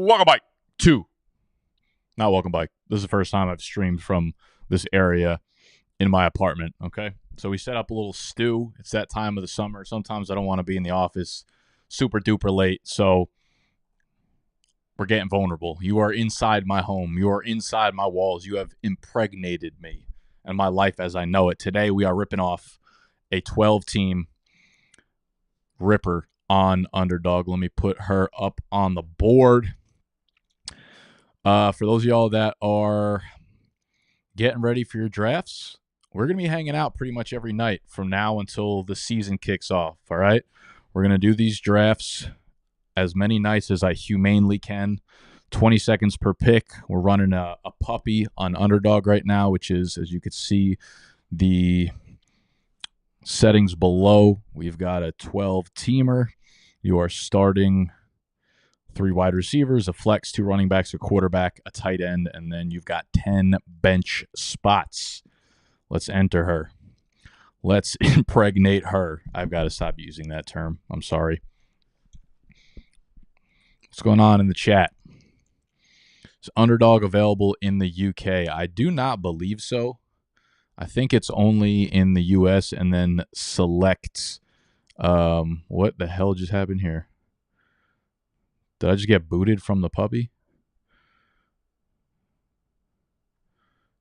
Welcome back to, not welcome back. This is the first time I've streamed from this area in my apartment, okay? So we set up a little stew. It's that time of the summer. Sometimes I don't want to be in the office super duper late, so we're getting vulnerable. You are inside my home. You are inside my walls. You have impregnated me and my life as I know it. Today we are ripping off a 12-team ripper on underdog. Let me put her up on the board. For those of y'all that are getting ready for your drafts, we're going to be hanging out pretty much every night from now until the season kicks off, all right? We're going to do these drafts as many nights as I humanely can. 20 seconds per pick. We're running a puppy on underdog right now, which is, as you can see, the settings below. We've got a 12-teamer. You are starting 3 wide receivers, a flex, 2 running backs, a quarterback, a tight end, and then you've got 10 bench spots. Let's enter her. Let's impregnate her. I've got to stop using that term. I'm sorry. What's going on in the chat? Is underdog available in the UK? I do not believe so. I think it's only in the US and then select. What the hell just happened here? Did I just get booted from the puppy?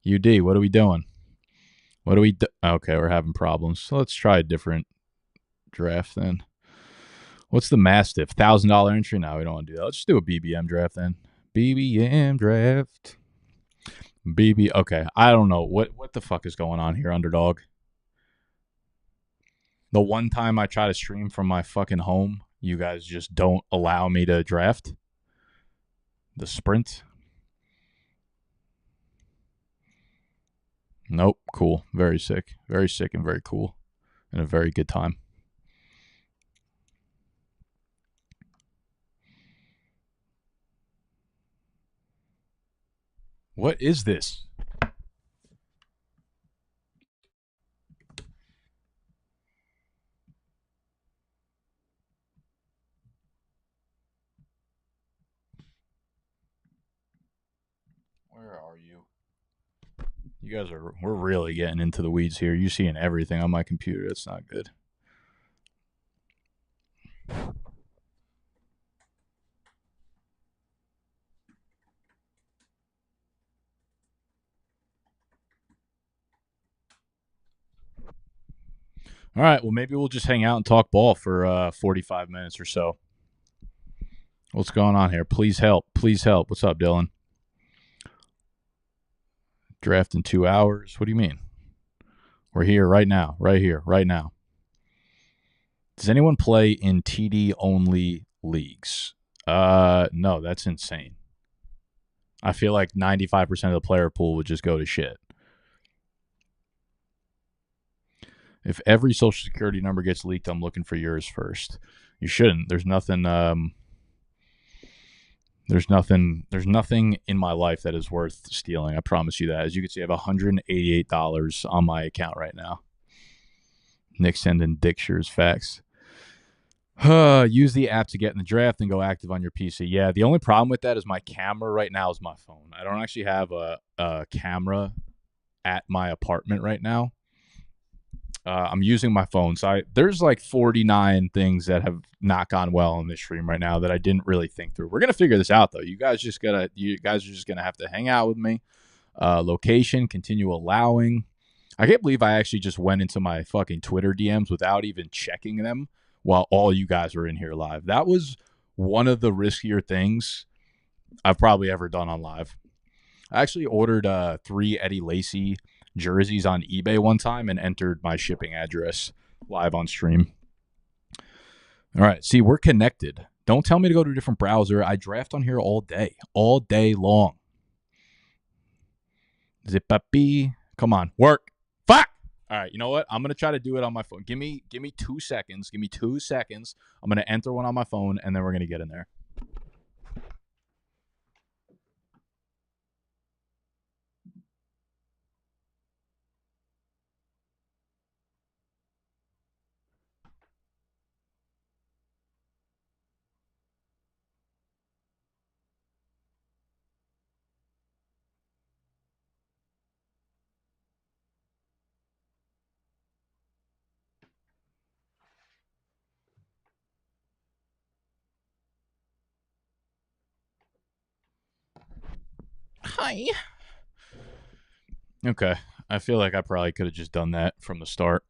UD, what are we doing? What do we do? Okay, we're having problems. So let's try a different draft then. What's the Mastiff? $1,000 entry? No, we don't want to do that. Let's just do a BBM draft then. BBM draft. Okay, I don't know. What the fuck is going on here, underdog? The one time I try to stream from my fucking home, you guys just don't allow me to draft. The sprint. Nope. Cool. Very sick. Very sick and very cool. And a very good time. What is this? Where are you? You guys we're really getting into the weeds here. You're seeing everything on my computer. That's not good. All right, well, maybe we'll just hang out and talk ball for 45 minutes or so. What's going on here? Please help. Please help. What's up, Dylan? Draft in 2 hours. What do you mean? We're here right now. Right here. Right now. Does anyone play in TD-only leagues? No, that's insane. I feel like 95% of the player pool would just go to shit. If every social security number gets leaked, I'm looking for yours first. You shouldn't. There's nothing in my life that is worth stealing. I promise you that. As you can see, I have $188 on my account right now. Nick sending Dictures facts. Use the app to get in the draft and go active on your PC. Yeah, the only problem with that is my camera right now is my phone. I don't actually have a camera at my apartment right now. I'm using my phone. So there's like 49 things that have not gone well on this stream right now that I didn't really think through. We're going to figure this out, though. You guys are just going to have to hang out with me. Location, continue allowing. I can't believe I actually just went into my fucking Twitter DMs without even checking them while all you guys were in here live. That was one of the riskier things I've probably ever done on live. I actually ordered 3 Eddie Lacy jerseys on eBay one time and entered my shipping address live on stream. All right, see, we're connected. Don't tell me to go to a different browser. I draft on here all day long. Zip-a-bee. Come on, work. Fuck. All right, you know what? I'm gonna try to do it on my phone. Give me 2 seconds. Give me 2 seconds. I'm gonna enter one on my phone, and then we're gonna get in there. Hi. Okay. I feel like I probably could have just done that from the start.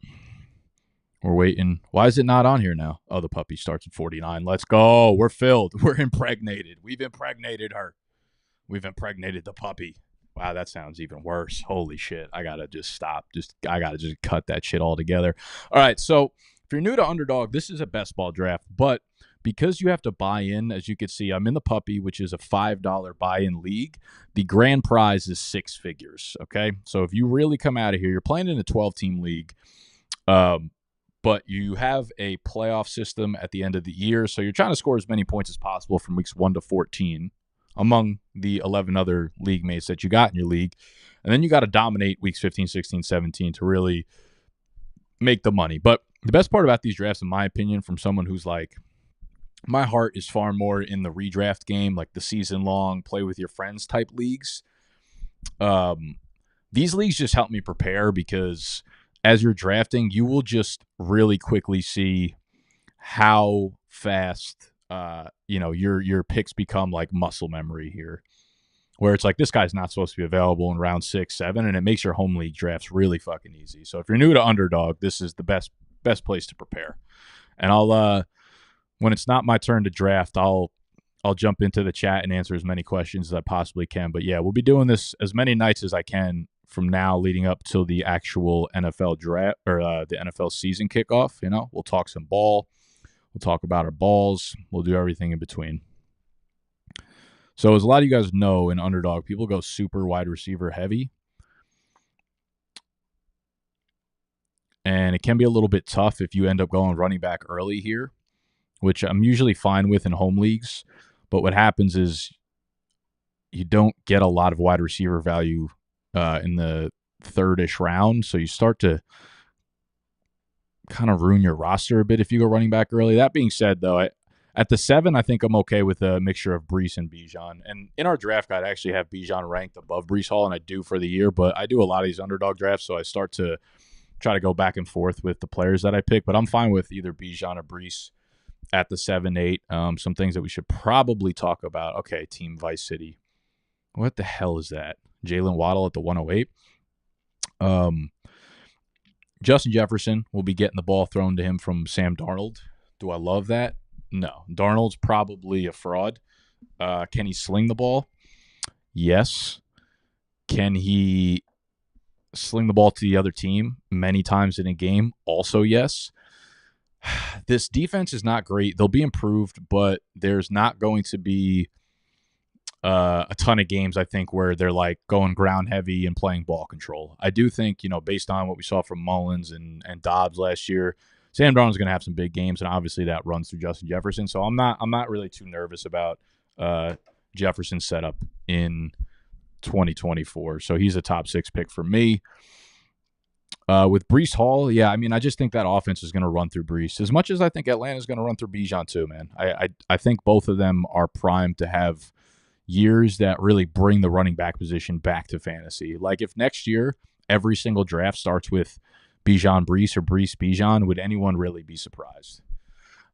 We're waiting. Why is it not on here now? Oh, the puppy starts at 49. Let's go. We're filled. We're impregnated. We've impregnated her. We've impregnated the puppy. Wow, that sounds even worse. Holy shit. I got to just stop. I got to just cut that shit all together. All right. So if you're new to Underdog, this is a best ball draft. But because you have to buy in, as you can see, I'm in the puppy, which is a $5 buy-in league. The grand prize is six figures. Okay. So if you really come out of here, you're playing in a 12-team league. But you have a playoff system at the end of the year. So you're trying to score as many points as possible from weeks 1 to 14 among the 11 other league mates that you got in your league. And then you got to dominate weeks 15, 16, 17 to really make the money. But the best part about these drafts, in my opinion, from someone who's like, my heart is far more in the redraft game, like the season-long play with your friends type leagues. These leagues just help me prepare because as you're drafting, you will just really quickly see how fast your picks become like muscle memory here, where it's like this guy's not supposed to be available in round 6, 7, and it makes your home league drafts really fucking easy. So if you're new to Underdog, this is the best place to prepare. And I'll when it's not my turn to draft, I'll jump into the chat and answer as many questions as I possibly can. But yeah, we'll be doing this as many nights as I can from now leading up till the actual NFL draft or the NFL season kickoff. We'll talk some ball. We'll talk about our balls. We'll do everything in between. So as a lot of you guys know, in Underdog, people go super wide receiver heavy. And it can be a little bit tough if you end up going running back early here, which I'm usually fine with in home leagues. But what happens is you don't get a lot of wide receiver value in the third-ish round. So you start to kind of ruin your roster a bit if you go running back early. That being said, though, at the 7, I think I'm okay with a mixture of Breece and Bijan. And in our draft guide, I actually have Bijan ranked above Breece Hall, and I do for the year. But I do a lot of these Underdog drafts, so I start to try to go back and forth with the players that I pick. But I'm fine with either Bijan or Breece at the 7, 8. Some things that we should probably talk about. Okay, Team Vice City. What the hell is that? Jalen Waddle at the 108. Justin Jefferson will be getting the ball thrown to him from Sam Darnold. Do I love that? No. Darnold's probably a fraud. Can he sling the ball? Yes. Can he sling the ball to the other team many times in a game? Also, yes. This defense is not great. They'll be improved, but there's not going to be a ton of games, I think, where they're like going ground heavy and playing ball control. I do think, based on what we saw from Mullins and Dobbs last year, Sam Darnold's going to have some big games, and obviously that runs through Justin Jefferson. So I'm not really too nervous about Jefferson's setup in 2024. So he's a top 6 pick for me. With Breece Hall, yeah, I just think that offense is going to run through Breece as much as I think Atlanta's going to run through Bijan too, man. I think both of them are primed to have years that really bring the running back position back to fantasy. Like if next year every single draft starts with Bijan Breece or Breece Bijan, would anyone really be surprised?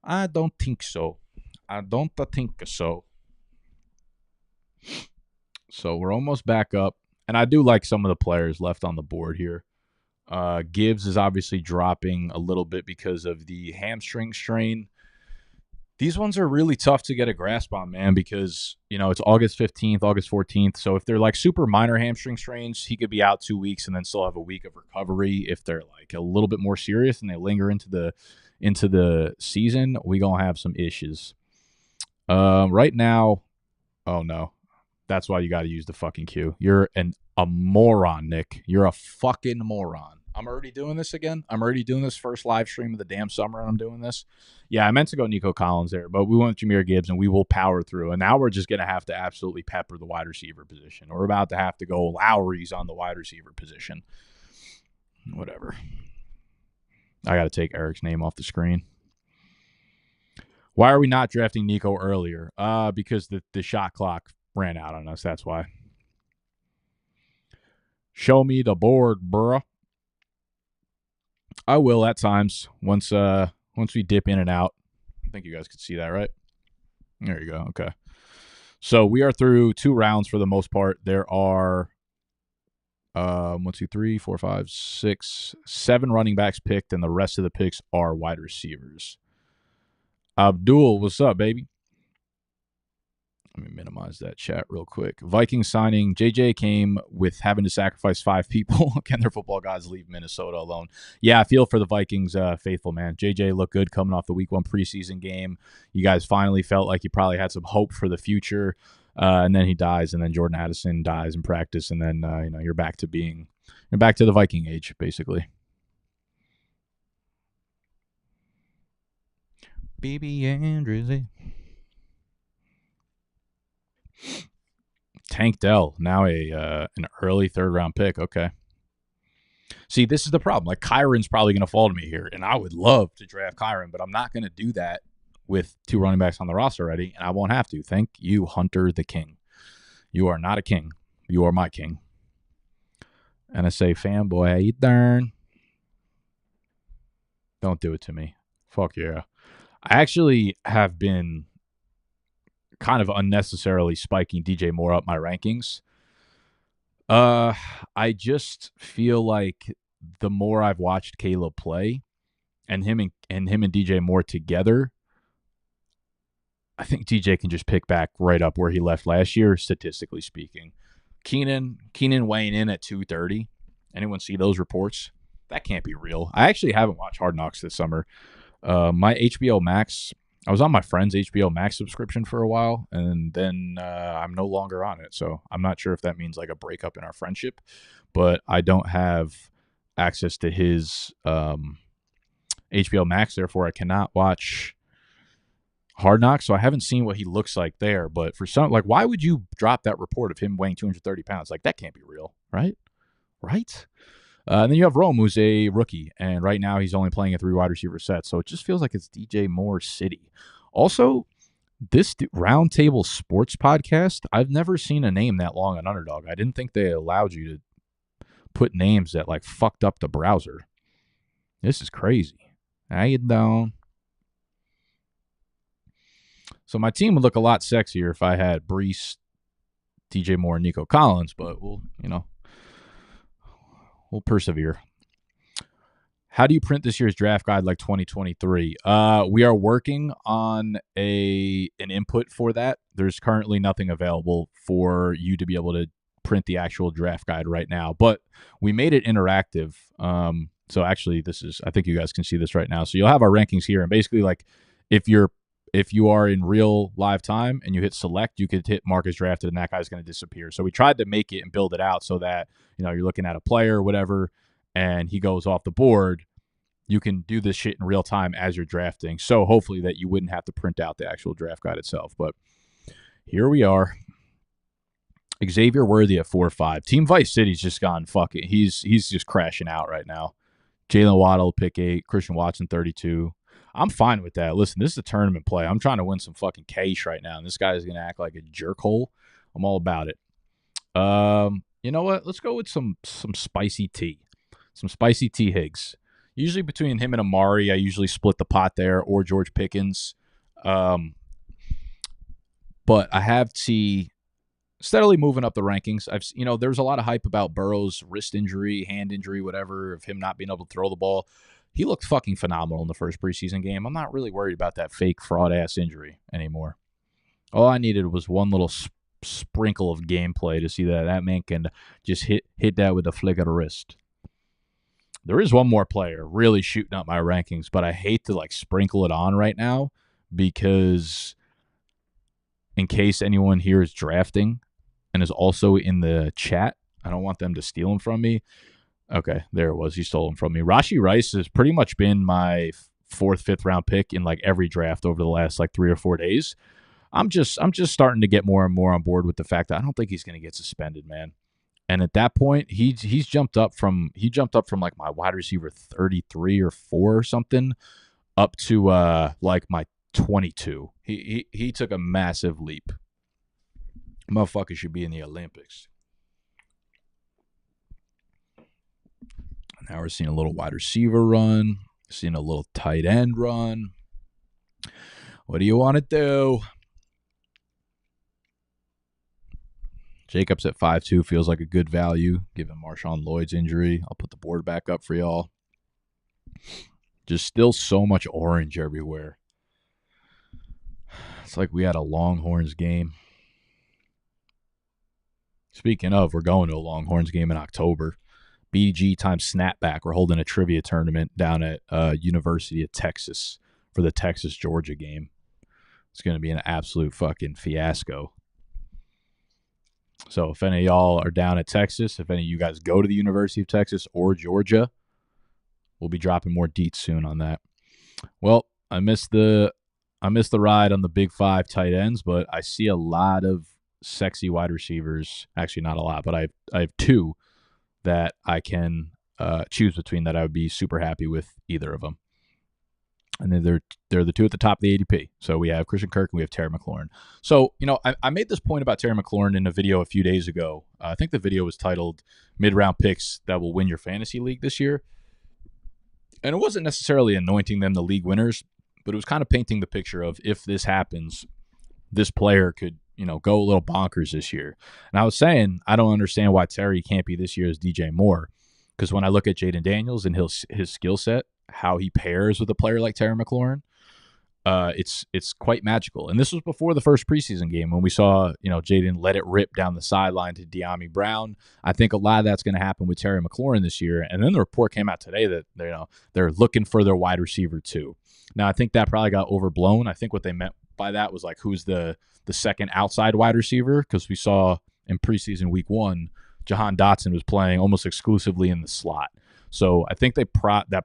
I don't think so. So we're almost back up, and I do like some of the players left on the board here. Gibbs is obviously dropping a little bit because of the hamstring strain. These ones are really tough to get a grasp on, man, because, it's August 15th, August 14th. So if they're like super minor hamstring strains, he could be out 2 weeks and then still have a week of recovery. If they're like a little bit more serious and they linger into the season, we going to have some issues. Right now, oh no, that's why you got to use the fucking queue. You're a moron, Nick. You're a fucking moron. I'm already doing this again. I'm already doing this first live stream of the damn summer, and I'm doing this. Yeah, I meant to go Nico Collins there, but we went Jahmyr Gibbs, and we will power through. And now we're just going to have to absolutely pepper the wide receiver position. We're about to have to go Lowry's on the wide receiver position. Whatever. I got to take Eric's name off the screen. Why are we not drafting Nico earlier? Because the shot clock ran out on us. That's why. Show me the board, bruh. I will at times once we dip in and out. I think you guys could see that, right? There you go. Okay. So we are through 2 rounds for the most part. There are 1, 2, 3, 4, 5, 6, 7 running backs picked, and the rest of the picks are wide receivers. Abdul, what's up, baby? Let me minimize that chat real quick. Vikings signing. JJ came with having to sacrifice 5 people. Can their football gods leave Minnesota alone? Yeah, I feel for the Vikings faithful, man. JJ looked good coming off the week 1 preseason game. You guys finally felt like you probably had some hope for the future. And then he dies, and then Jordan Addison dies in practice, and then you're back to the Viking age, basically. BB Andrews. Tank Dell, now an early 3rd round pick. Okay. See, this is the problem. Like, Kyron's probably going to fall to me here, and I would love to draft Kyron, but I'm not going to do that with 2 running backs on the roster already, and I won't have to. Thank you, Hunter the King. You are not a king. You are my king. NSA fanboy, how you darn? Don't do it to me. Fuck yeah. I actually have been kind of unnecessarily spiking DJ Moore up my rankings. I just feel like the more I've watched Caleb play and him and DJ Moore together, I think DJ can just pick back right up where he left last year, statistically speaking. Keenan weighing in at 230. Anyone see those reports? That can't be real. I actually haven't watched Hard Knocks this summer. My HBO Max, I was on my friend's HBO Max subscription for a while, and then I'm no longer on it. So I'm not sure if that means like a breakup in our friendship, but I don't have access to his HBO Max. Therefore, I cannot watch Hard Knocks. So I haven't seen what he looks like there. But for some, like, why would you drop that report of him weighing 230 pounds? Like, that can't be real, right? Right? And then you have Rome, who's a rookie, and right now he's only playing a 3 wide receiver set. So it just feels like it's DJ Moore City. Also, this Roundtable Sports podcast, I've never seen a name that long on Underdog. I didn't think they allowed you to put names that like fucked up the browser. This is crazy. How you doing? So my team would look a lot sexier if I had Brees, DJ Moore, and Nico Collins, but we'll persevere. How do you print this year's draft guide like 2023? We are working on an input for that. There's currently nothing available for you to be able to print the actual draft guide right now, but we made it interactive. So actually, I think you guys can see this right now. So you'll have our rankings here, and basically, like, if you are in real live time and you hit select, you could hit mark as drafted, and that guy's going to disappear. So we tried to make it and build it out so that you're looking at a player or whatever, and he goes off the board. You can do this shit in real time as you're drafting. So hopefully that you wouldn't have to print out the actual draft guide itself. But here we are. Xavier Worthy at 4-5. Team Vice City's just gone fucking. He's just crashing out right now. Jalen Waddle, pick 8. Christian Watson, 32. I'm fine with that. Listen, this is a tournament play. I'm trying to win some fucking cash right now, and this guy is going to act like a jerkhole. I'm all about it. You know what? Let's go with some spicy tea. Some spicy T. Higgs. Usually between him and Amari, I usually split the pot there, or George Pickens. But I have T steadily moving up the rankings. There's a lot of hype about Burrow's wrist injury, hand injury, whatever, of him not being able to throw the ball. He looked fucking phenomenal in the first preseason game. I'm not really worried about that fake fraud-ass injury anymore. All I needed was one little sprinkle of gameplay to see that man can just hit that with a flick of the wrist. There is one more player really shooting up my rankings, but I hate to sprinkle it on right now because in case anyone here is drafting and is also in the chat, I don't want them to steal him from me. Okay, there it was. He stole him from me. Rashee Rice has pretty much been my 4th, 5th round pick in every draft over the last 3 or 4 days. I'm just starting to get more and more on board with the fact that I don't think he's going to get suspended, man. And at that point, he's jumped up from my wide receiver 33 or 4 or something up to my 22. He took a massive leap. Motherfucker should be in the Olympics. Now we're seeing a little wide receiver run, seeing a little tight end run. What do you want to do? Jacobs at 5.2 feels like a good value, given Marshawn Lloyd's injury. I'll put the board back up for y'all. Just still so much orange everywhere. It's like we had a Longhorns game. Speaking of, we're going to a Longhorns game in October. BDGE times snapback. We're holding a trivia tournament down at University of Texas for the Texas-Georgia game. It's going to be an absolute fucking fiasco. So if any of y'all are down at Texas, if any of you guys go to the University of Texas or Georgia, we'll be dropping more deets soon on that. Well, I missed the ride on the big five tight ends, but I see a lot of sexy wide receivers. Actually, not a lot, but I have two that I can choose between that I would be super happy with either of them. And then they're the two at the top of the ADP. So we have Christian Kirk and we have Terry McLaurin. So, I made this point about Terry McLaurin in a video a few days ago. I think the video was titled Mid-Round Picks That Will Win Your Fantasy League This Year. And it wasn't necessarily anointing them the league winners, but it was kind of painting the picture of if this happens, this player could, go a little bonkers this year. And I was saying, I don't understand why Terry can't be this year's DJ Moore. Because when I look at Jaden Daniels and his skill set, how he pairs with a player like Terry McLaurin, it's quite magical. And this was before the first preseason game when we saw, Jaden let it rip down the sideline to De'Ami Brown. I think a lot of that's going to happen with Terry McLaurin this year. And then the report came out today that they're looking for their wide receiver too. Now I think that probably got overblown. I think what they meant by that was like who's the second outside wide receiver, because we saw in preseason week 1, Jahan Dotson was playing almost exclusively in the slot. So I think that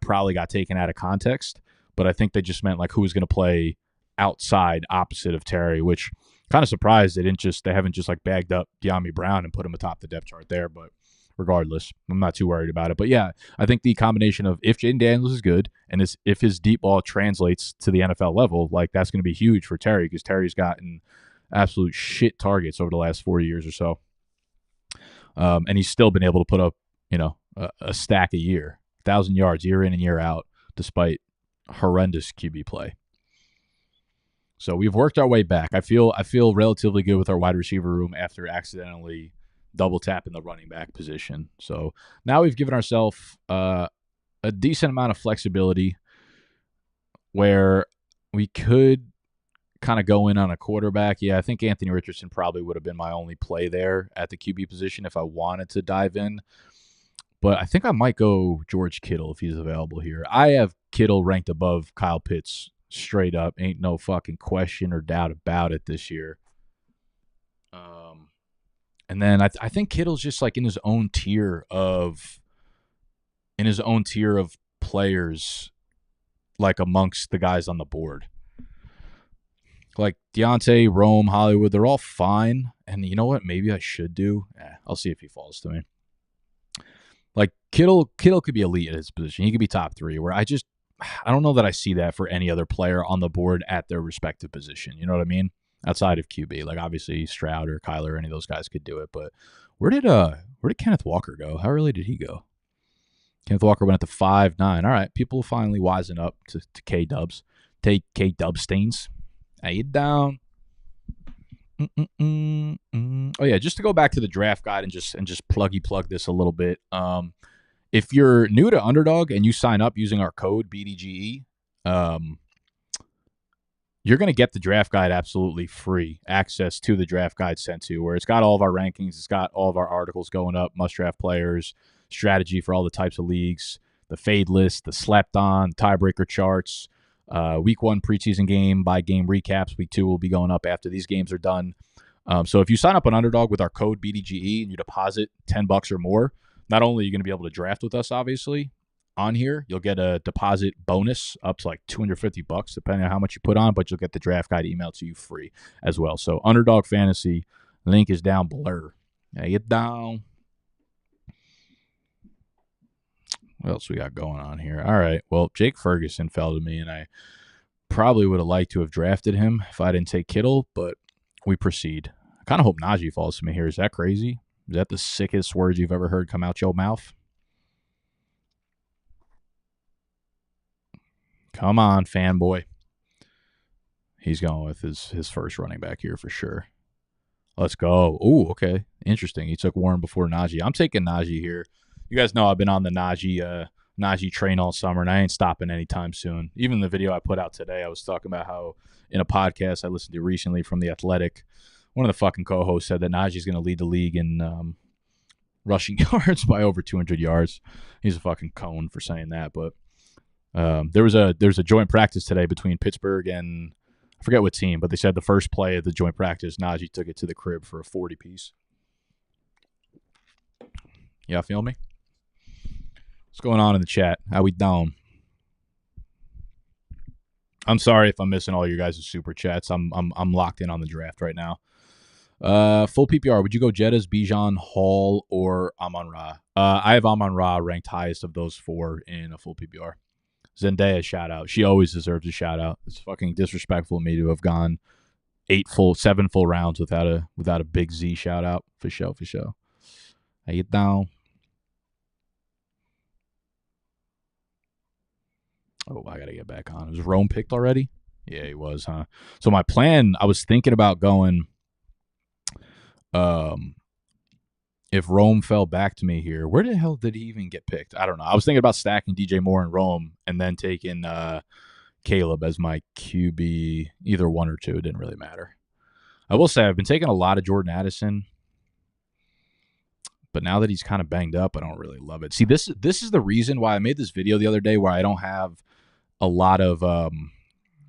probably got taken out of context, but I think they just meant like who was going to play outside opposite of Terry, which kind of surprised they haven't just like bagged up De'Ami Brown and put him atop the depth chart there. But regardless, I'm not too worried about it. But yeah, I think the combination of if Jaden Daniels is good and if his deep ball translates to the NFL level, like that's going to be huge for Terry, because Terry's gotten absolute shit targets over the last 4 years or so. And he's still been able to put up, a stack a year, 1,000 yards year in and year out, despite horrendous QB play. So we've worked our way back. I feel relatively good with our wide receiver room after accidentally double tapping the running back position. So now we've given ourselves a decent amount of flexibility where we could kind of go in on a quarterback. Yeah, I think Anthony Richardson probably would have been my only play there at the QB position if I wanted to dive in. But I think I might go George Kittle if he's available here. I have Kittle ranked above Kyle Pitts straight up. Ain't no fucking question or doubt about it this year. And then I think Kittle's just like in his own tier of players, like amongst the guys on the board. Like Deontay, Rome, Hollywood, they're all fine. And you know what? Maybe I should do. I'll see if he falls to me. Like Kittle could be elite at his position. He could be top 3. Where I don't know that I see that for any other player on the board at their respective position. You know what I mean? Outside of QB, like obviously Stroud or Kyler, or any of those guys could do it. But where did Kenneth Walker go? How early did he go? Kenneth Walker went at the 5.9. All right, people finally wisen up to K Dubs. Take K Dub Stains. How you down? Oh yeah, just to go back to the draft guide and just plug this a little bit. If you're new to Underdog and you sign up using our code BDGE, you're going to get the draft guide absolutely free, access to the draft guide sent to you, where it's got all of our rankings, it's got all of our articles going up, must draft players, strategy for all the types of leagues, the fade list, the slept on, tiebreaker charts, week 1 preseason game by game recaps. Week 2 will be going up after these games are done. So if you sign up on Underdog with our code BDGE and you deposit $10 or more, not only are you going to be able to draft with us, obviously, on here, you'll get a deposit bonus up to like $250, depending on how much you put on, but you'll get the draft guide emailed to you free as well. So Underdog Fantasy, link is down below. Yeah, get down. What else we got going on here? All right. Well, Jake Ferguson fell to me, and I probably would have liked to have drafted him if I didn't take Kittle, but we proceed. I kind of hope Najee falls to me here. Is that crazy? Is that the sickest words you've ever heard come out your mouth? Come on, fanboy. He's going with his first running back here for sure. Let's go. Ooh, okay. Interesting. He took Warren before Najee. I'm taking Najee here. You guys know I've been on the Najee train all summer, and I ain't stopping anytime soon. Even the video I put out today, I was talking about how in a podcast I listened to recently from The Athletic, one of the fucking co-hosts said that Najee's going to lead the league in rushing yards by over 200 yards. He's a fucking cone for saying that, but there was a joint practice today between Pittsburgh and I forget what team, but they said the first play of the joint practice, Najee took it to the crib for a 40 piece. Y'all feel me? What's going on in the chat? How we down? I'm sorry if I'm missing all your guys' super chats. I'm locked in on the draft right now. Full PPR. Would you go Jettas, Bijan, Hall, or Amon-Ra? I have Amon-Ra ranked highest of those four in a full PPR. Zendaya shout out. She always deserves a shout out. It's fucking disrespectful of me to have gone 7 full rounds without a big Z shout out. For sure. How you down? Oh, I gotta get back on. Was Rome picked already? Yeah, he was, huh? So my plan, I was thinking about going if Rome fell back to me here, where the hell did he even get picked? I don't know. I was thinking about stacking DJ Moore and Rome and then taking Caleb as my QB, either one or two. It didn't really matter. I will say I've been taking a lot of Jordan Addison, but now that he's kind of banged up, I don't really love it. See, this is the reason why I made this video the other day where I don't have a lot of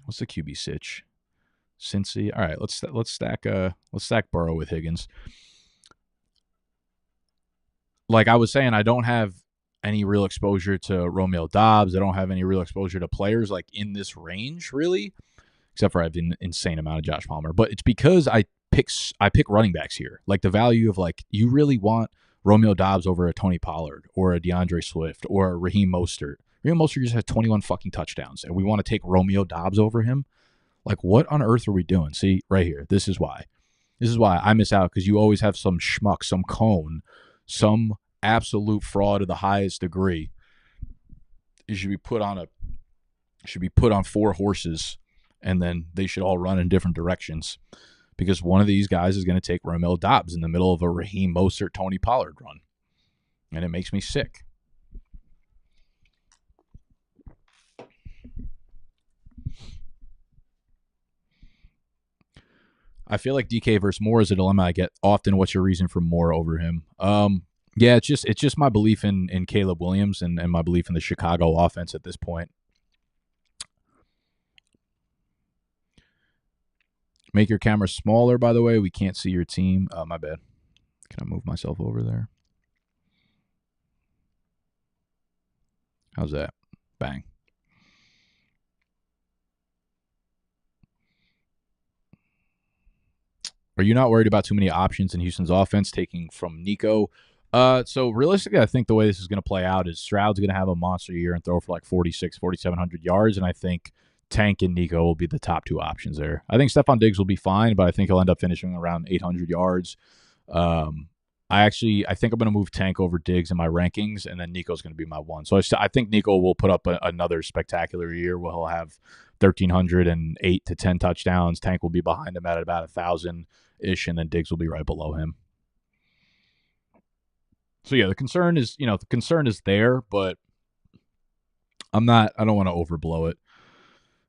what's the QB sitch? Cincy. All right, let's stack Burrow with Higgins. Like I was saying, I don't have any real exposure to Romeo Doubs. I don't have any real exposure to players like in this range, really, except for I have an insane amount of Josh Palmer. But it's because I pick running backs here. Like the value of like you really want Romeo Doubs over a Tony Pollard or a DeAndre Swift or a Raheem Mostert. Raheem Mostert just has 21 fucking touchdowns, and we want to take Romeo Doubs over him. Like, what on earth are we doing? See, right here. This is why. This is why I miss out, because you always have some schmuck, some cone, some absolute fraud of the highest degree. It should be put on 4 horses, and then they should all run in different directions, because one of these guys is going to take Romeo Doubs in the middle of a Raheem Mostert, Tony Pollard run, and it makes me sick. I feel like DK versus Moore is a dilemma I get often. What's your reason for Moore over him? Yeah, it's just my belief in Caleb Williams and my belief in the Chicago offense at this point. Make your camera smaller, by the way. We can't see your team. My bad. Can I move myself over there? How's that? Bang. Are you not worried about too many options in Houston's offense taking from Nico? So realistically, I think the way this is going to play out is Stroud's going to have a monster year and throw for like 4,700 yards, and I think Tank and Nico will be the top 2 options there. I think Stephon Diggs will be fine, but I think he'll end up finishing around 800 yards. I think I'm going to move Tank over Diggs in my rankings, and then Nico's going to be my 1. So I think Nico will put up another spectacular year where he'll have 1,308 to 10 touchdowns. Tank will be behind him at about 1,000-ish, and then Diggs will be right below him. So yeah, the concern is there, but I don't want to overblow it.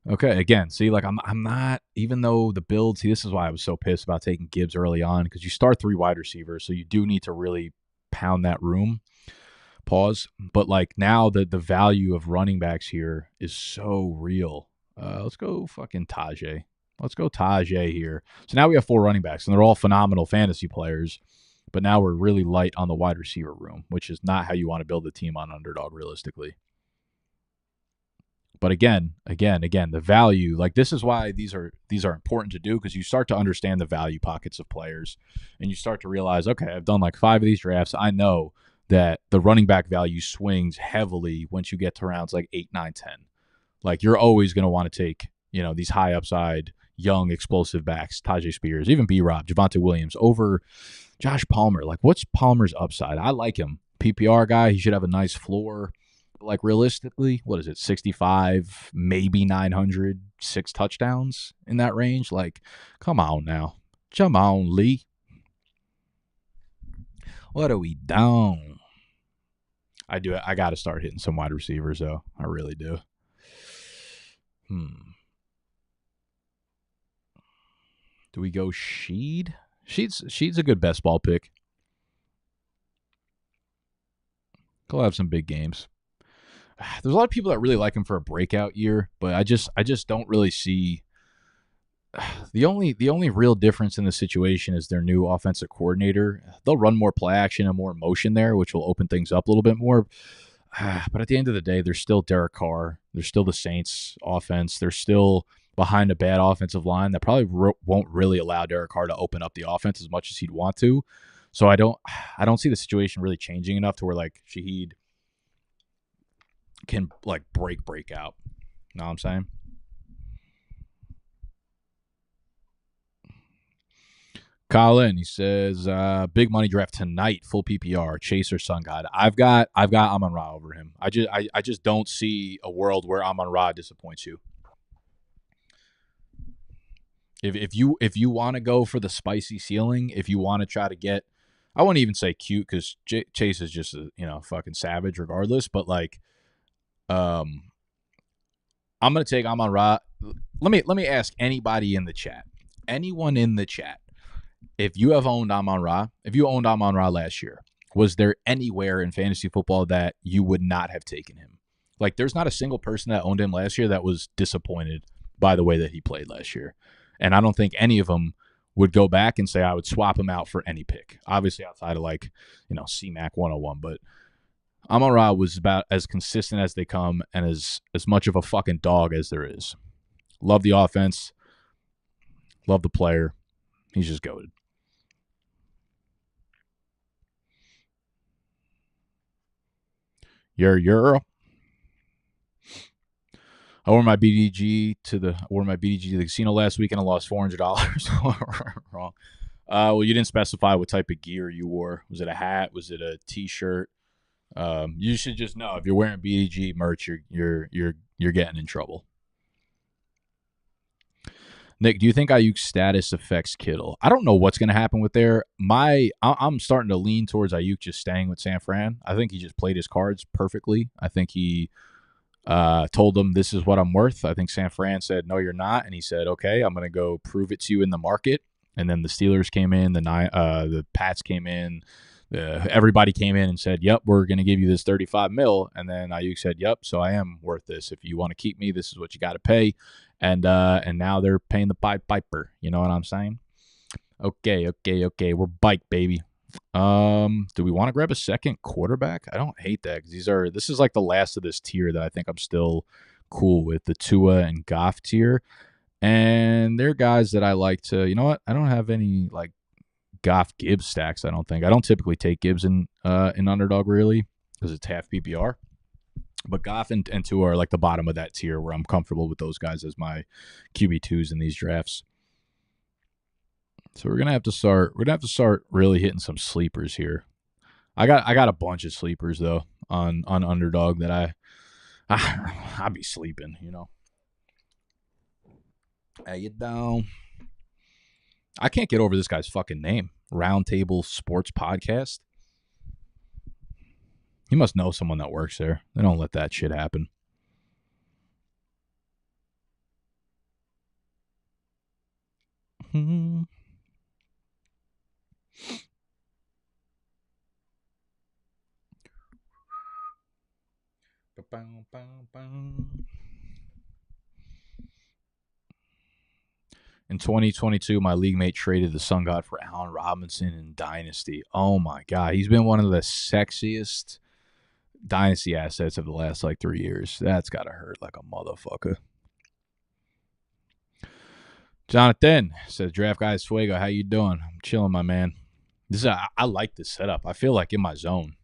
Okay, again, see, like I'm not, even though the build, see, this is why I was so pissed about taking Gibbs early on, because you start 3 wide receivers, so you do need to really pound that room. Pause. But like now the value of running backs here is so real. Let's go fucking Tajay. Let's go Tajay here. So now we have 4 running backs, and they're all phenomenal fantasy players, but now we're really light on the wide receiver room, which is not how you want to build a team on underdog realistically. But again, the value, like this is why these are important to do, because you start to understand the value pockets of players, and you start to realize, okay, I've done like 5 of these drafts. I know that the running back value swings heavily once you get to rounds like 8, 9, 10. Like you're always going to want to take, these high upside, young, explosive backs, Tajay Spears, even B-Rob, Javonte Williams over Josh Palmer. Like, what's Palmer's upside? I like him. PPR guy, he should have a nice floor. Like, realistically, what is it, 65, maybe 900, 6 touchdowns in that range? Like, come on now. Come on, Lee. What are we down? I got to start hitting some wide receivers, though. I really do. Do we go Sheed? Sheed's a good best ball pick. He'll have some big games. There's a lot of people that really like him for a breakout year, but I just don't really see the only real difference in the situation is their new offensive coordinator. They'll run more play action and more motion there, which will open things up a little bit more. But at the end of the day, they're still Derek Carr. They're still the Saints offense. They're still behind a bad offensive line that probably won't really allow Derek Carr to open up the offense as much as he'd want to. So I don't see the situation really changing enough to where like Shaheed can like break out. Know what I'm saying? Colin, he says, big money draft tonight, full PPR, Chase or Sun God. I've got Amon-Ra over him. I just don't see a world where Amon-Ra disappoints you. If you want to go for the spicy ceiling, if you want to try to get, I wouldn't even say cute because Chase is just a fucking savage regardless. But like, I'm gonna take Amon-Ra. Let me ask anybody in the chat, anyone in the chat. If you have owned Amon-Ra, if you owned Amon-Ra last year, was there anywhere in fantasy football that you would not have taken him? Like, there's not a single person that owned him last year that was disappointed by the way that he played last year. And I don't think any of them would go back and say I would swap him out for any pick. Obviously, outside of like, CMAC 101. But Amon-Ra was about as consistent as they come and as much of a fucking dog as there is. Love the offense. Love the player. He's just goated. You're. I wore my BDG to the casino last week and I lost $400. Wrong. Well, you didn't specify what type of gear you wore. Was it a hat? Was it a T-shirt? You should just know if you're wearing BDG merch, you're getting in trouble. Nick, do you think Ayuk's status affects Kittle? I don't know what's going to happen with there. I'm starting to lean towards Ayuk just staying with San Fran. I think he just played his cards perfectly. I think he told them this is what I'm worth. I think San Fran said, no, you're not. And he said, okay, I'm going to go prove it to you in the market. And then the Steelers came in, the Pats came in, everybody came in and said, yep, we're going to give you this $35 million. And then Ayuk said, yep, so I am worth this. If you want to keep me, this is what you got to pay. And now they're paying the Piper. You know what I'm saying? Okay. We're bike, baby. Do we want to grab a second quarterback? I don't hate that because this is like the last of this tier that I think I'm still cool with, the Tua and Goff tier. And they're guys that I like to, you know what? I don't have any like Goff Gibbs stacks, I don't think. I don't typically take Gibbs in underdog really because it's half PPR. But Goff and Tua are like the bottom of that tier where I'm comfortable with those guys as my QB2s in these drafts. So we're gonna have to start really hitting some sleepers here. I got a bunch of sleepers though on underdog that I'll be sleeping, Hey, you down? I can't get over this guy's fucking name. Roundtable Sports Podcast. He must know someone that works there. They don't let that shit happen. In 2022, my league mate traded the Sun God for Allen Robinson in Dynasty. Oh my God. He's been one of the sexiest Dynasty assets of the last like 3 years. That's got to hurt like a motherfucker. Jonathan says, Draft Guys Fuego, how you doing? I'm chilling, my man. I like this setup. I feel like in my zone.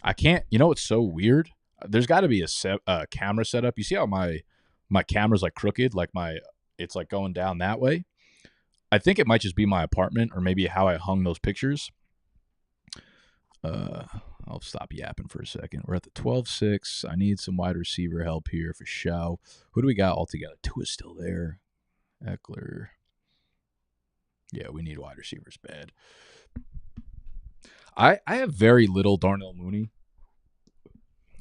I can't, it's so weird. There's got to be a camera setup. You see how my camera's like crooked, like it's like going down that way. I think it might just be my apartment or maybe how I hung those pictures. I'll stop yapping for a second. We're at the 12-6. I need some wide receiver help here for show. Who do we got all together? Tua is still there. Eckler. Yeah, we need wide receivers bad. I have very little Darnell Mooney.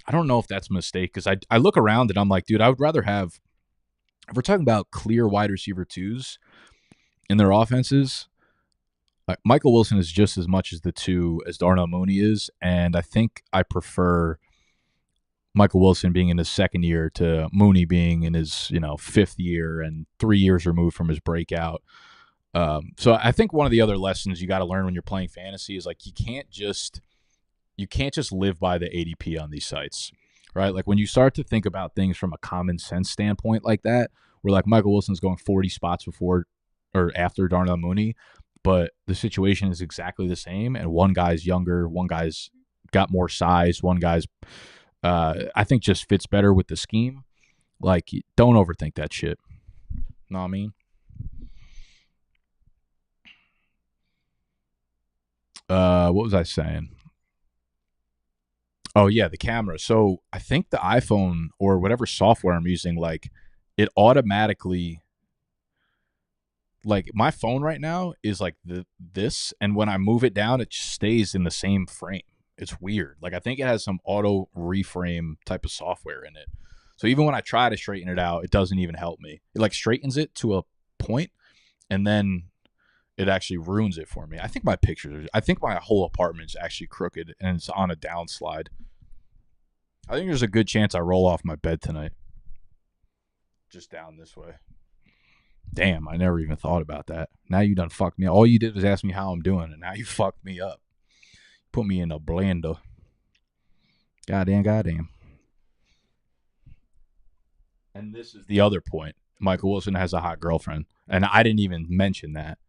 I don't know if that's a mistake because I look around and I'm like, dude, I would rather have, if we're talking about clear wide receiver twos in their offenses, Michael Wilson is just as much as the two as Darnell Mooney is. And I think I prefer Michael Wilson being in his second year to Mooney being in his, fifth year and 3 years removed from his breakout. So I think one of the other lessons you got to learn when you're playing fantasy is like you can't just live by the ADP on these sites, right? Like when you start to think about things from a common sense standpoint like that, where like Michael Wilson's going 40 spots before or after Darnell Mooney, but the situation is exactly the same, and one guy's younger, one guy's got more size, one guy's I think just fits better with the scheme. Like, don't overthink that shit. Know what I mean? What was I saying? Oh yeah, the camera. So I think the iPhone or whatever software I'm using, like it automatically, like my phone right now is like this, and when I move it down, it just stays in the same frame. It's weird. Like I think it has some auto reframe type of software in it. So even when I try to straighten it out, it doesn't even help me. It like straightens it to a point, and then it actually ruins it for me. I think my I think my whole apartment's actually crooked and it's on a downslide. I think there's a good chance I roll off my bed tonight. Just down this way. Damn, I never even thought about that. Now you done fucked me up. All you did was ask me how I'm doing, and now you fucked me up. Put me in a blender. Goddamn. And this is the other point. Michael Wilson has a hot girlfriend, and I didn't even mention that.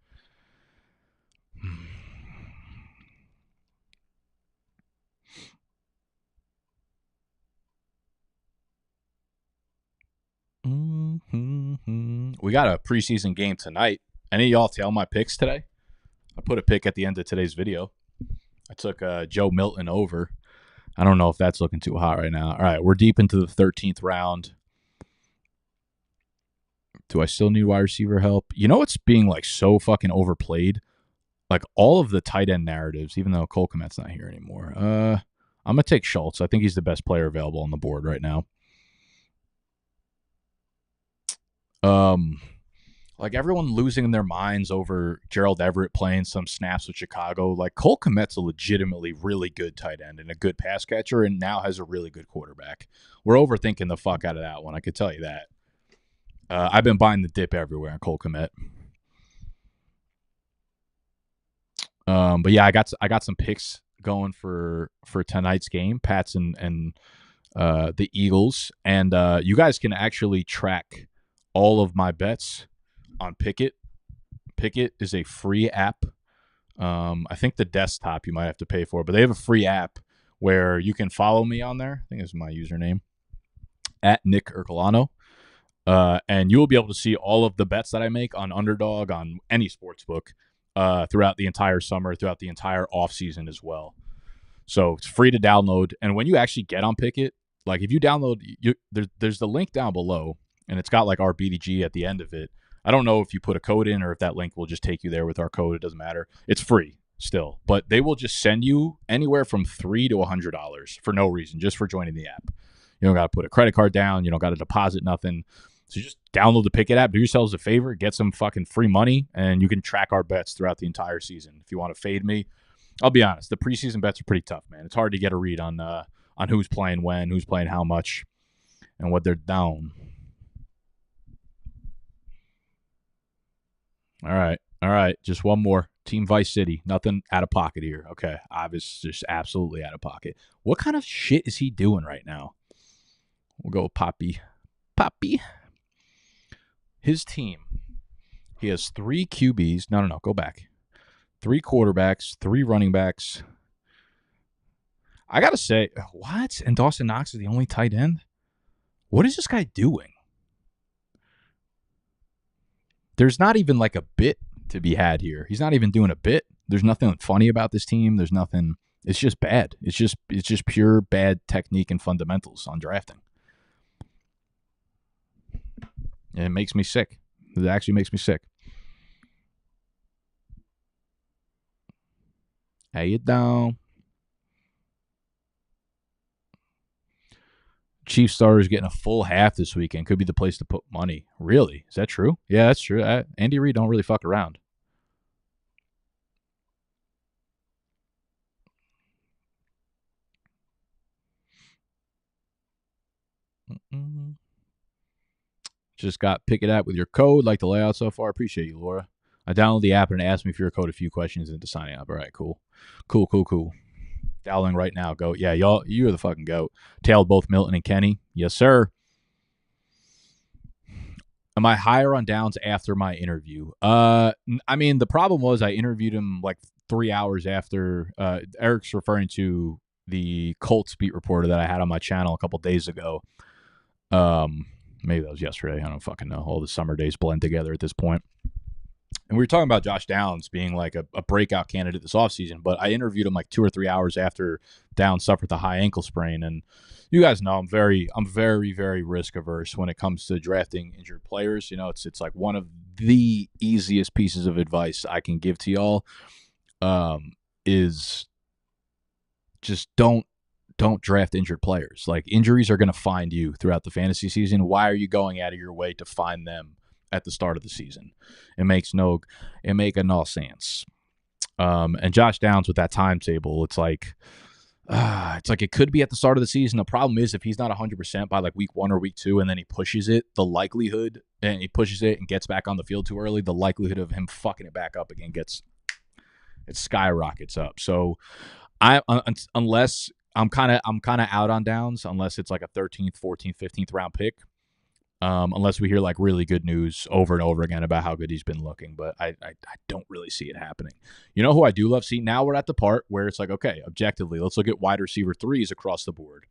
We got a preseason game tonight. Any of y'all tail my picks today? I put a pick at the end of today's video. I took Joe Milton over. I don't know if that's looking too hot right now. All right, we're deep into the 13th round. Do I still need wide receiver help? You know what's being like so fucking overplayed? Like all of the tight end narratives, even though Cole Kmet's not here anymore. I'm going to take Schultz. I think he's the best player available on the board right now. Like everyone losing their minds over Gerald Everett playing some snaps with Chicago. Like Cole Kmet's a legitimately really good tight end and a good pass catcher, and now has a really good quarterback. We're overthinking the fuck out of that one. I could tell you that. I've been buying the dip everywhere on Cole Kmet. But yeah, I got some picks going for tonight's game, Pats and the Eagles, and you guys can actually track all of my bets on Pickett. Pickett is a free app. I think the desktop you might have to pay for, but they have a free app where you can follow me on there. I think this is my username at Nick Ercolano. And you will be able to see all of the bets that I make on Underdog, on any sports book, throughout the entire summer, throughout the entire off season as well. So it's free to download. And when you actually get on Pickett, like if you download, there's the link down below, and it's got like our BDGE at the end of it. I don't know if you put a code in or if that link will just take you there with our code. It doesn't matter. It's free still, but they will just send you anywhere from $3 to $100 for no reason, just for joining the app. You don't got to put a credit card down. You don't got to deposit nothing. So just download the Pickett app, do yourselves a favor, get some fucking free money, and you can track our bets throughout the entire season. If you want to fade me, I'll be honest, the preseason bets are pretty tough, man. It's hard to get a read on who's playing when, who's playing how much, and what they're down. All right. Just one more. Team Vice City. Nothing out of pocket here. Okay. Obviously, just absolutely out of pocket. What kind of shit is he doing right now? We'll go with Poppy. His team. He has 3 QBs. No. Go back. 3 quarterbacks, 3 running backs. I got to say, what? And Dawson Knox is the only tight end? What is this guy doing? There's not even like a bit to be had here. He's not even doing a bit. There's nothing funny about this team. There's nothing. It's just bad. It's just pure bad technique and fundamentals on drafting. And it makes me sick. It actually makes me sick. How you down? Chief starters getting a full half this weekend. Could be the place to put money. Really? Is that true? Yeah, that's true. Andy Reid don't really fuck around. Mm-mm. Just got Pick It App with your code. Like the layout so far. Appreciate you, Laura. I downloaded the app and it asked me for your code a few questions into signing up. All right, cool. Cool. Downloading right now. Go. Yeah, y'all, you're the fucking goat. Tailed both Milton and Kenny. Yes, sir. Am I higher on Downs after my interview? I mean, the problem was I interviewed him like 3 hours after. Eric's referring to the Colts beat reporter that I had on my channel a couple days ago. Maybe that was yesterday. I don't fucking know. All the summer days blend together at this point. And we were talking about Josh Downs being like a breakout candidate this offseason, but I interviewed him like 2 or 3 hours after Downs suffered the high ankle sprain. And you guys know I'm very, very risk averse when it comes to drafting injured players. You know, it's like one of the easiest pieces of advice I can give to y'all is just don't draft injured players. Like, injuries are going to find you throughout the fantasy season. Why are you going out of your way to find them at the start of the season? It makes no sense. And Josh Downs with that timetable, it's like it could be at the start of the season. The problem is if he's not 100% by like week 1 or week 2, and then he pushes it, and gets back on the field too early, the likelihood of him fucking it back up again skyrockets up. So unless I'm kind of out on Downs, unless it's like a 13th, 14th, 15th round pick. Unless we hear like really good news over and over again about how good he's been looking, but I don't really see it happening. You know who I do love? See, now we're at the part where it's like, okay, objectively, let's look at wide receiver 3s across the board.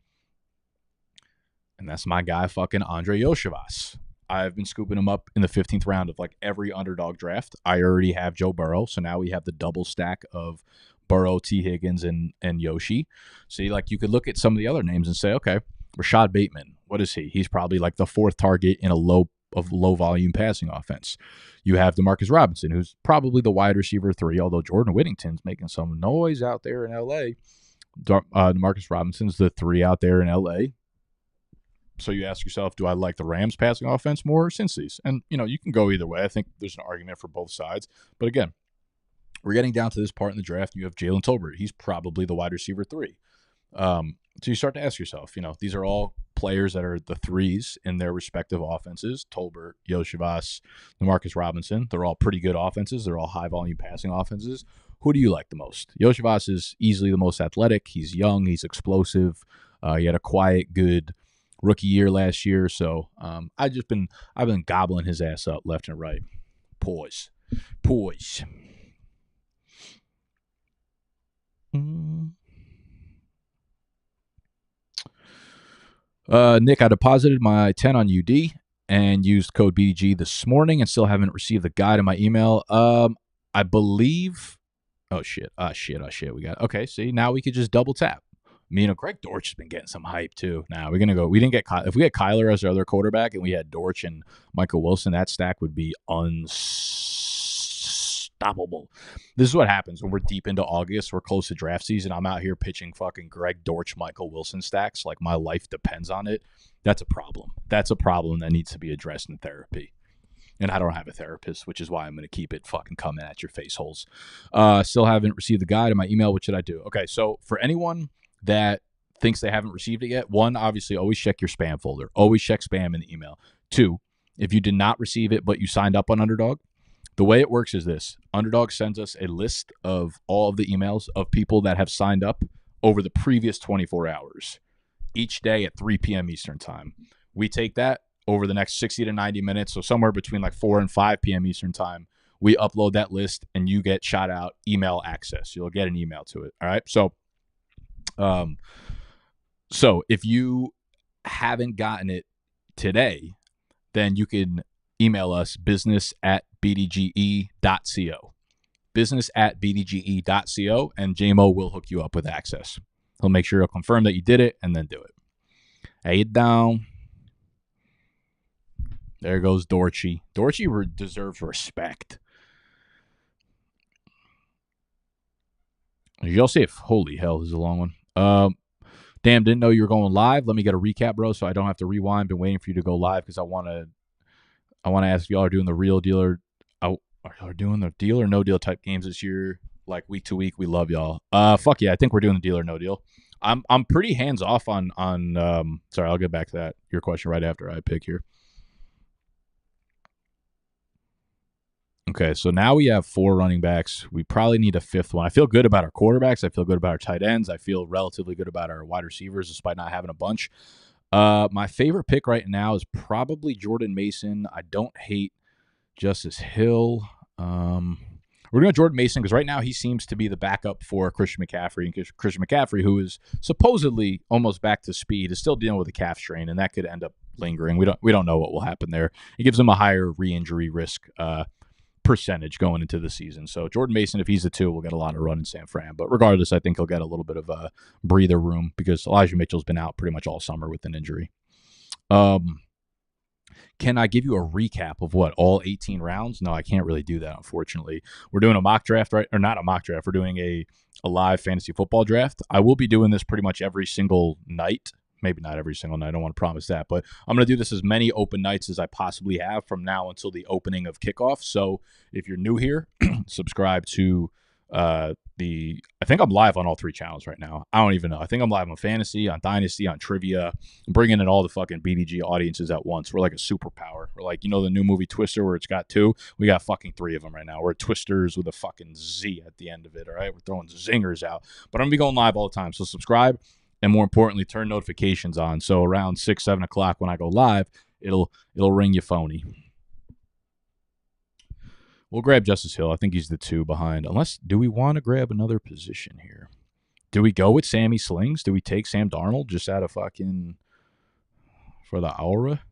And that's my guy, fucking Andre Yoshivas. I've been scooping him up in the 15th round of like every underdog draft. I already have Joe Burrow, so now we have the double stack of Burrow, T. Higgins, and Yoshi. See, like, you could look at some of the other names and say, okay, Rashad Bateman, what is he? He's probably like the 4th target in a low volume passing offense. You have Demarcus Robinson, who's probably the wide receiver 3, although Jordan Whittington's making some noise out there in LA. Demarcus Robinson's the 3 out there in LA. So you ask yourself, do I like the Rams passing offense more or Cincy's? And, you know, you can go either way. I think there's an argument for both sides. But again, we're getting down to this part in the draft. You have Jalen Tolbert. He's probably the wide receiver 3. So you start to ask yourself, you know, these are all players that are the 3s in their respective offenses. Tolbert, Yoshivas, Demarcus Robinson. They're all pretty good offenses. They're all high-volume passing offenses. Who do you like the most? Yoshivas is easily the most athletic. He's young. He's explosive. He had a quiet, good rookie year last year. So I've been gobbling his ass up left and right. Poise. Nick, I deposited my 10 on UD and used code BDGE this morning and still haven't received the guide in my email. I believe. Oh shit. We got. Okay, see, now we could just double tap. You know, Greg Dortch has been getting some hype too. Now we're gonna go. We didn't get if we had Kyler as our other quarterback and we had Dortch and Michael Wilson, that stack would be unstoppable. This is what happens when we're deep into August. We're close to draft season. I'm out here pitching fucking Greg Dortch, Michael Wilson stacks like my life depends on it. That's a problem. That's a problem that needs to be addressed in therapy. And I don't have a therapist, which is why I'm going to keep it fucking coming at your face holes. Still haven't received the guide in my email. What should I do? Okay, so for anyone that thinks they haven't received it yet, 1, obviously always check your spam folder. Always check spam in the email. 2, if you did not receive it but you signed up on Underdog, the way it works is this. Underdog sends us a list of all of the emails of people that have signed up over the previous 24 hours, each day at 3 p.m. Eastern time. We take that over the next 60 to 90 minutes, so somewhere between like 4 and 5 p.m. Eastern time, we upload that list and you get shot out email access. You'll get an email to it. All right. So if you haven't gotten it today, then you can email us business@bdge.co. Business@bdge.co, and JMO will hook you up with access. He'll make sure he'll confirm that you did it and then do it. Hey, you down. There goes Dorchy. Dorchy deserves respect. Y'all safe. Holy hell, this is a long one. Damn, didn't know you were going live. Let me get a recap, bro, so I don't have to rewind. Been waiting for you to go live because I want to ask if y'all are doing the real deal or are doing the deal or no deal type games this year, like week to week. We love y'all. Fuck yeah, I think we're doing the deal or no deal. I'm pretty hands off on sorry, I'll get back to that. Your question right after I pick here. Okay, so now we have 4 running backs. We probably need a 5th one. I feel good about our quarterbacks. I feel good about our tight ends. I feel relatively good about our wide receivers, despite not having a bunch. My favorite pick right now is probably Jordan Mason. I don't hate Justice Hill. We're doing Jordan Mason because right now he seems to be the backup for Christian McCaffrey. And Christian McCaffrey, who is supposedly almost back to speed, is still dealing with a calf strain, and that could end up lingering. We don't know what will happen there. It gives him a higher re-injury risk percentage going into the season. So Jordan Mason, if he's a 2, will get a lot of run in San Fran. But regardless, I think he'll get a little bit of a breather room because Elijah Mitchell's been out pretty much all summer with an injury. Can I give you a recap of what, all 18 rounds? No, I can't really do that, unfortunately. We're doing a mock draft, right? Or not a mock draft. We're doing a live fantasy football draft. I will be doing this pretty much every single night. Maybe not every single night. I don't want to promise that. But I'm going to do this as many open nights as I possibly have from now until the opening of kickoff. So if you're new here, subscribe to I think I'm live on all 3 channels right now. I don't even know. I think I'm live on Fantasy, on Dynasty, on Trivia. I'm bringing in all the fucking BDGE audiences at once. We're like a superpower. We're like, you know, the new movie Twister where it's got 2? We got fucking 3 of them right now. We're Twisters with a fucking Z at the end of it, all right? We're throwing zingers out. But I'm going to be going live all the time. So subscribe. And more importantly, turn notifications on. So around 6, 7 o'clock when I go live, it'll ring you phony. We'll grab Justice Hill. I think he's the 2 behind. Unless, do we want to grab another position here? Do we go with Sammy Slings? Do we take Sam Darnold just out of fucking for the aura?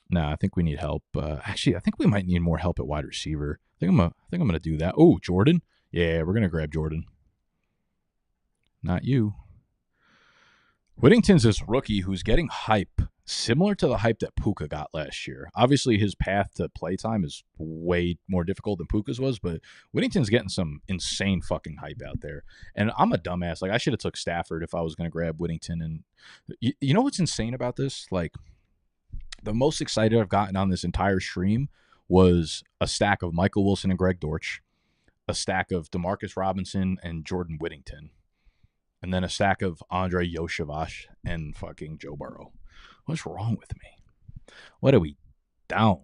Nah, I think we need help. Actually, I think we might need more help at wide receiver. I think I'm gonna do that. Oh, Jordan. Yeah, we're gonna grab Jordan. Not you. Whittington's this rookie who's getting hype similar to the hype that Puka got last year. Obviously, his path to playtime is way more difficult than Puka's was, but Whittington's getting some insane fucking hype out there. And I'm a dumbass. Like, I should have took Stafford if I was going to grab Whittington. And you know what's insane about this? Like, the most excited I've gotten on this entire stream was a stack of Michael Wilson and Greg Dortch, a stack of Demarcus Robinson and Jordan Whittington, and then a stack of Andre Yoshavash and fucking Joe Burrow. What's wrong with me? What are we down?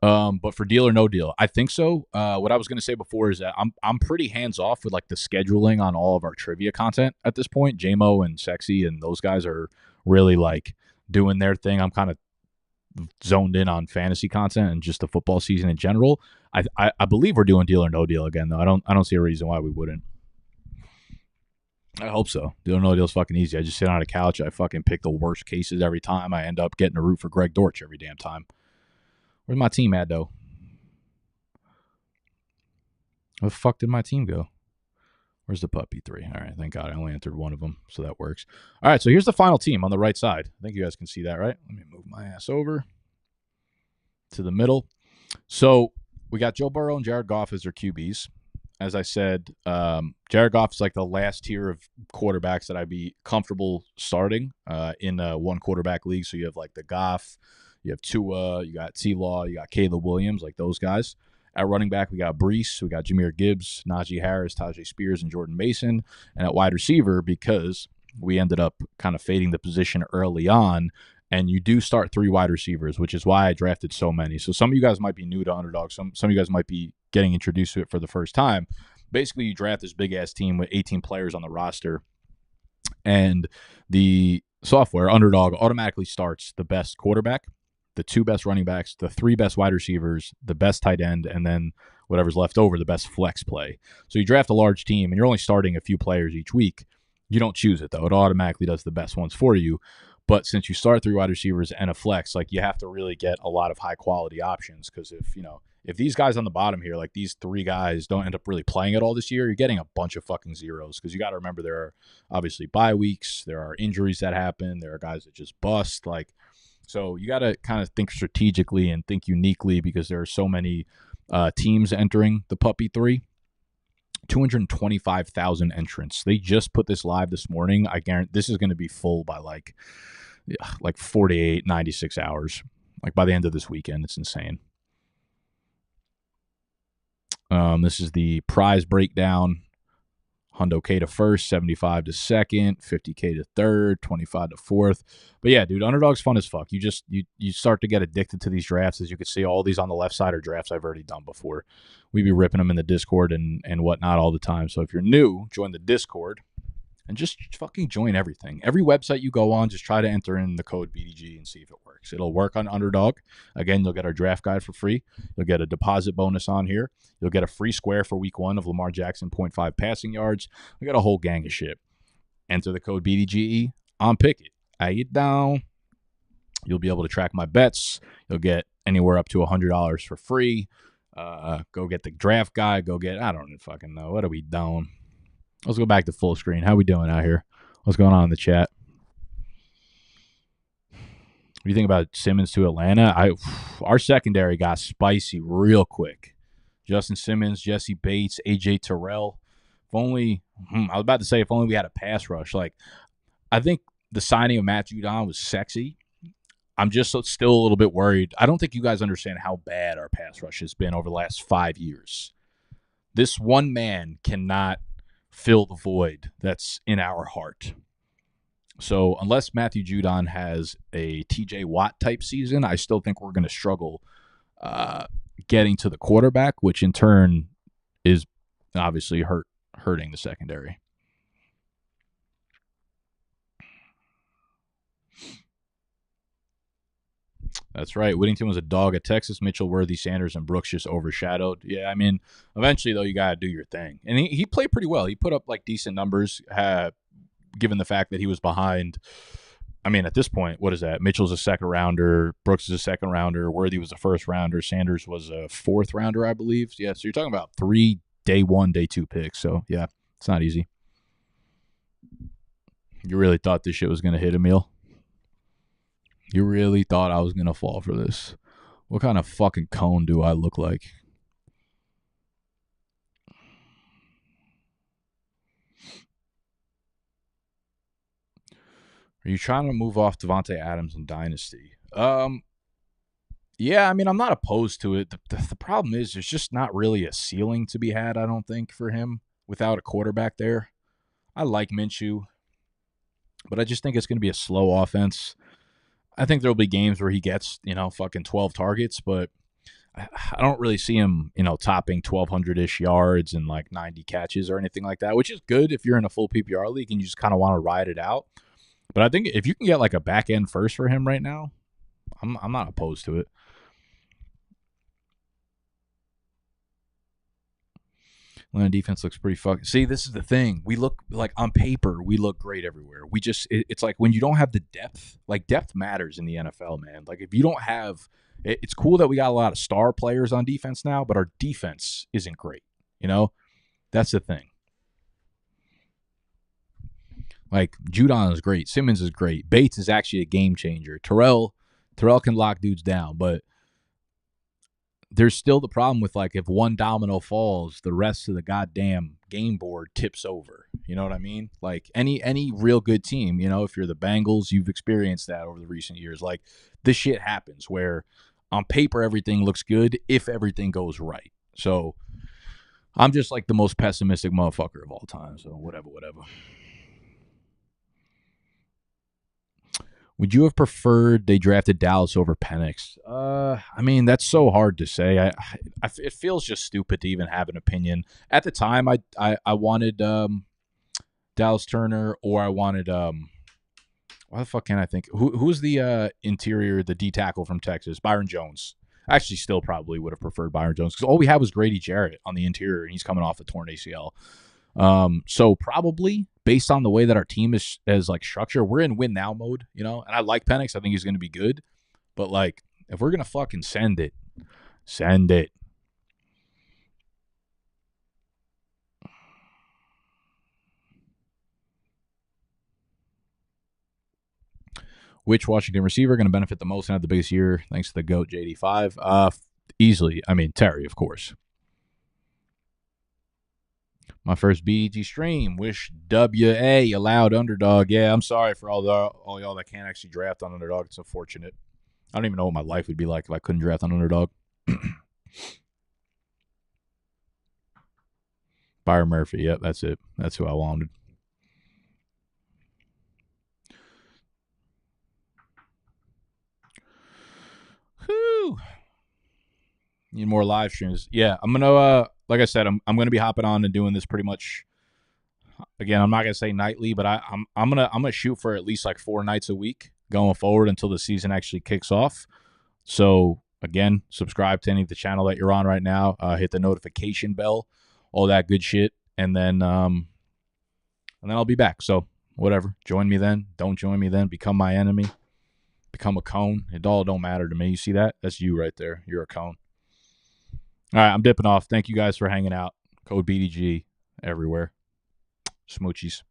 But for deal or no deal, I think so. What I was going to say before is that I'm pretty hands off with like the scheduling on all of our trivia content at this point. JMO and Sexy and those guys are really like doing their thing. I'm kind of zoned in on fantasy content and just the football season in general. I believe we're doing deal or no deal again though. I don't see a reason why we wouldn't. I hope so. Deal or no deal is fucking easy. I just sit on a couch. I fucking pick the worst cases every time. I end up getting a root for Greg Dortch every damn time. Where's my team at though? Where the fuck did my team go? Where's the puppy 3? All right, thank God I only entered one of them, so that works. All right, so here's the final team on the right side. I think you guys can see that, right? Let me move my ass over to the middle. So we got Joe Burrow and Jared Goff as their QBs. As I said, Jared Goff is like the last tier of quarterbacks that I'd be comfortable starting in a one quarterback league. So you have like the Goff, you have Tua, you got T-Law, you got Caleb Williams, like those guys. At running back, we got Brees, we got Jahmyr Gibbs, Najee Harris, Tajay Spears, and Jordan Mason. And at wide receiver, because we ended up kind of fading the position early on, and you do start 3 wide receivers, which is why I drafted so many. So some of you guys might be new to Underdog. Some of you guys might be getting introduced to it for the first time. Basically, you draft this big-ass team with 18 players on the roster, and the software, Underdog, automatically starts the best quarterback, the 2 best running backs, the 3 best wide receivers, the best tight end, and then whatever's left over, the best flex play. So you draft a large team, and you're only starting a few players each week. You don't choose it, though. It automatically does the best ones for you. But since you start 3 wide receivers and a flex, like you have to really get a lot of high-quality options because if these guys on the bottom here, like these 3 guys don't end up really playing at all this year, you're getting a bunch of fucking zeros because you got to remember there are obviously bye weeks. There are injuries that happen. There are guys that just bust. Like, So you got to kind of think strategically and think uniquely because there are so many teams entering the Puppy 3. 225,000 entrants. They just put this live this morning. I guarantee this is going to be full by like 48, 96 hours. Like by the end of this weekend. It's insane. This is the prize breakdown. Hundo K to first, 75 to second, 50K to third, 25 to fourth. But yeah, dude, underdog's fun as fuck. You start to get addicted to these drafts. As you can see, all these on the left side are drafts I've already done before. We be ripping them in the Discord and whatnot all the time. So if you're new, join the Discord and just fucking join everything. Every website you go on, just try to enter in the code BDG and see if it works. It'll work on Underdog. Again, you'll get our draft guide for free. You'll get a deposit bonus on here. You'll get a free square for week 1 of Lamar Jackson 0.5 passing yards. We got a whole gang of shit. Enter the code BDGE on Pickett. I get down. You'll be able to track my bets. You'll get anywhere up to $100 for free. Go get the draft guide. I don't fucking know. What are we doing? Let's go back to full screen. How we doing out here? What's going on in the chat? What do you think about Simmons to Atlanta? Our secondary got spicy real quick. Justin Simmons, Jesse Bates, AJ Terrell. If only I was about to say if only we had a pass rush. Like I think the signing of Matt Judon was sexy. I'm just still a little bit worried. I don't think you guys understand how bad our pass rush has been over the last 5 years. This one man cannot fill the void that's in our heart. So unless Matthew Judon has a TJ Watt type season, I still think we're going to struggle getting to the quarterback, which in turn is obviously hurting the secondary. That's right. Whittington was a dog at Texas. Mitchell, Worthy, Sanders, and Brooks just overshadowed. Yeah, I mean, eventually, though, you got to do your thing. And he played pretty well. He put up, like, decent numbers, given the fact that he was behind. I mean, at this point, what is that? Mitchell's a second rounder. Brooks is a second rounder. Worthy was a first rounder. Sanders was a fourth rounder, I believe. Yeah, so you're talking about 3 day 1, day 2 picks. So, yeah, it's not easy. You really thought this shit was going to hit, Emil? You really thought I was going to fall for this? What kind of fucking cone do I look like? Are you trying to move off Devontae Adams in Dynasty? Yeah, I mean, I'm not opposed to it. The problem is there's just not really a ceiling to be had, I don't think, for him without a quarterback there. I like Minshew, but I just think it's going to be a slow offense. I think there'll be games where he gets, fucking 12 targets, but I don't really see him, topping 1,200-ish yards and like 90 catches or anything like that, which is good if you're in a full PPR league and you just kind of want to ride it out. But I think if you can get like a back end first for him right now, I'm not opposed to it. Atlanta defense looks pretty fucking. See, this is the thing. We look like on paper, we look great everywhere. It's like when you don't have the depth, like depth matters in the NFL, man. Like if you don't have, it's cool that we got a lot of star players on defense now, but our defense isn't great. That's the thing. Like Judon is great, Simmons is great, Bates is actually a game changer. Terrell can lock dudes down, but there's still the problem with like if one domino falls, the rest of the goddamn game board tips over. You know what I mean? Like any real good team, if you're the Bengals, you've experienced that over the recent years. Like this shit happens where on paper everything looks good if everything goes right. So I'm just like the most pessimistic motherfucker of all time. So whatever. Would you have preferred they drafted Dallas over Penix? I mean, that's so hard to say. It feels just stupid to even have an opinion. At the time, I wanted Dallas Turner, or I wanted why the fuck can't I think? Who's the interior, the D tackle from Texas? Byron Jones. I actually still probably would have preferred Byron Jones because all we had was Grady Jarrett on the interior, and he's coming off a torn ACL. So probably based on the way that our team is like structured, we're in win now mode, and I like Penix. I think he's going to be good, but like if we're going to fucking send it. Which Washington receiver going to benefit the most and have the biggest year thanks to the GOAT JD5? Easily. I mean, Terry, of course. My first BEG stream. Wish WA allowed underdog. Yeah, I'm sorry for all y'all that can't actually draft on underdog. It's unfortunate. I don't even know what my life would be like if I couldn't draft on underdog. Byron Murphy. Yep, that's it. That's who I wanted. Whew. Need more live streams. Yeah, I'm gonna like I said, I'm gonna be hopping on and doing this pretty much. Again, I'm not gonna say nightly, but I'm gonna shoot for at least like 4 nights a week going forward until the season actually kicks off. So again, subscribe to any of the channel that you're on right now. Hit the notification bell, all that good shit, and then I'll be back. So whatever, join me then. Don't join me then. Become my enemy. Become a cone. It all don't matter to me. You see that? That's you right there. You're a cone. All right, I'm dipping off. Thank you guys for hanging out. Code BDG everywhere. Smoochies.